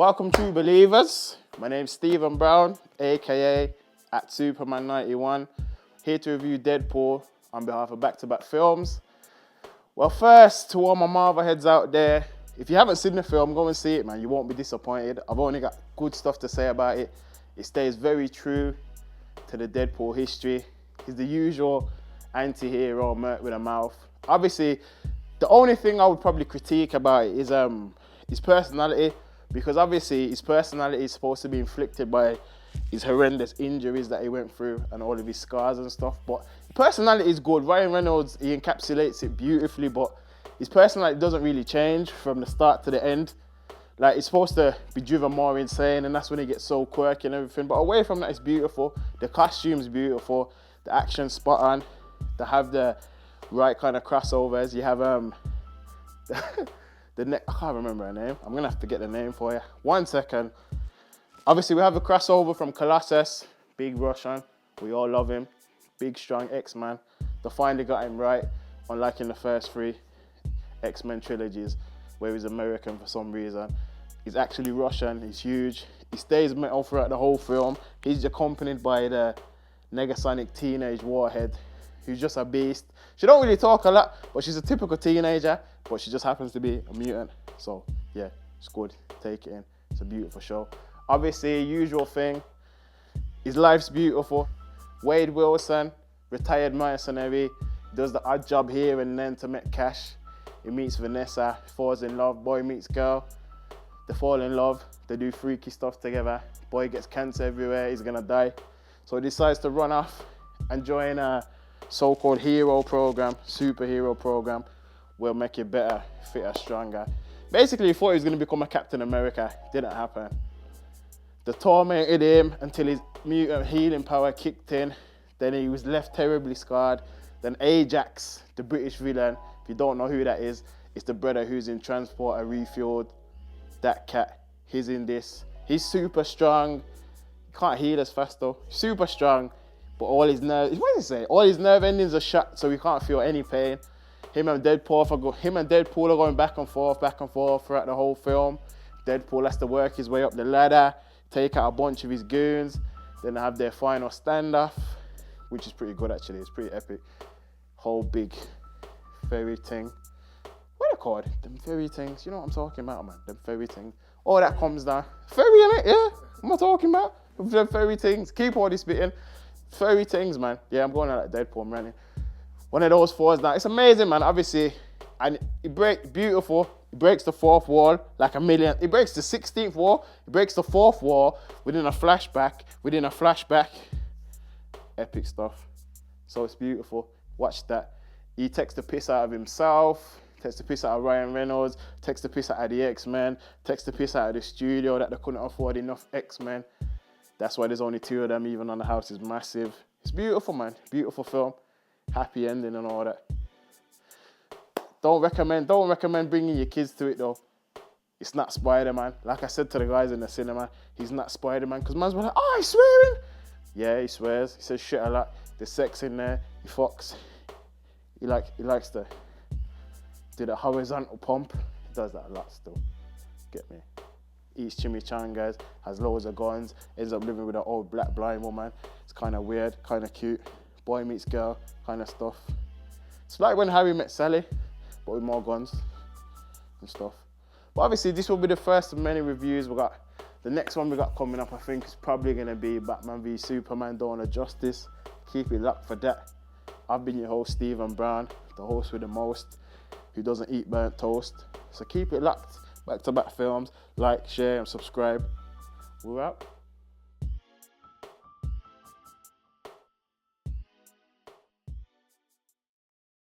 Welcome, true believers. My name's Stephen Brown, aka at Superman91, here to review Deadpool on behalf of Back to Back Films. Well, first, to all my Marvel heads out there, if you haven't seen the film, go and see it, man. You won't be disappointed. I've only got good stuff to say about it. It stays very true to the Deadpool history. He's the usual anti-hero, merc with a mouth. Obviously, the only thing I would probably critique about it is his personality, because obviously his personality is supposed to be inflicted by his horrendous injuries that he went through and all of his scars and stuff. But personality is good. Ryan Reynolds, he encapsulates it beautifully, but his personality doesn't really change from the start to the end. Like, it's supposed to be driven more insane, and that's when he gets so quirky and everything. But away from that, it's beautiful. The costume's beautiful. The action's spot on. They have the right kind of crossovers. You have I can't remember her name. I'm gonna have to get the name for you. 1 second. Obviously, we have a crossover from Colossus, big Russian. We all love him. Big, strong X-Man. They finally got him right, unlike in the first 3 X-Men trilogies, where he's American for some reason. He's actually Russian. He's huge. He stays metal throughout the whole film. He's accompanied by the Negasonic teenage warhead, who's just a beast. She don't really talk a lot, but she's a typical teenager, but she just happens to be a mutant. So yeah, it's good. Take it in. It's a beautiful show. Obviously, usual thing, his life's beautiful. Wade Wilson, retired mercenary, does the odd job here and then to make cash. He meets Vanessa, falls in love, boy meets girl. They fall in love, they do freaky stuff together. Boy gets cancer everywhere, he's gonna die. So he decides to run off and join a so-called hero program, superhero program, will make you better, fitter, stronger. Basically, he thought he was gonna become a Captain America. Didn't happen. They tormented him until his mutant healing power kicked in. Then he was left terribly scarred. Then Ajax, the British villain, if you don't know who that is, it's the brother who's in Transporter Refueled. That cat, he's in this. He's super strong. Can't heal as fast though. Super strong, but all his nerves, what did he say? All his nerve endings are shut, so he can't feel any pain. Him and Deadpool are going back and forth throughout the whole film. Deadpool has to work his way up the ladder, take out a bunch of his goons. Then they have their final standoff, which is pretty good actually. It's pretty epic. Whole big fairy thing. What are they called? Them fairy things. You know what I'm talking about, man? Them fairy things. All that comes down. Fairy in it, yeah? What am I talking about? Them fairy things. Keep all this bit in. Fairy things, man. Yeah, I'm going out like Deadpool, I'm running. One of those falls down. It's amazing, man, obviously. And it breaks, beautiful. It breaks the 4th wall like a million. It breaks the 16th wall. It breaks the 4th wall within a flashback. Epic stuff. So it's beautiful. Watch that. He takes the piss out of himself. Takes the piss out of Ryan Reynolds. Takes the piss out of the X-Men. Takes the piss out of the studio that they couldn't afford enough X-Men. That's why there's only 2 of them, even on the house is massive. It's beautiful, man. Beautiful film. Happy ending and all that. Don't recommend bringing your kids to it though. It's not Spider-Man. Like I said to the guys in the cinema, he's not Spider-Man, because man's like, oh, he's swearing. Yeah, he swears. He says shit a lot. There's sex in there. He fucks. He likes to do the horizontal pump. He does that a lot still. Get me? Eats chimichangas, has loads of guns, ends up living with an old black blind woman. It's kind of weird, kind of cute. Boy meets girl, kind of stuff. It's like when Harry met Sally, but with more guns and stuff. But obviously, this will be the first of many reviews. The next one we got coming up, I think, is probably going to be Batman v Superman: Dawn of Justice. Keep it locked for that. I've been your host, Stephen Brown, the host with the most, who doesn't eat burnt toast. So keep it locked. Back to Back Films. Like, share, and subscribe. We're out.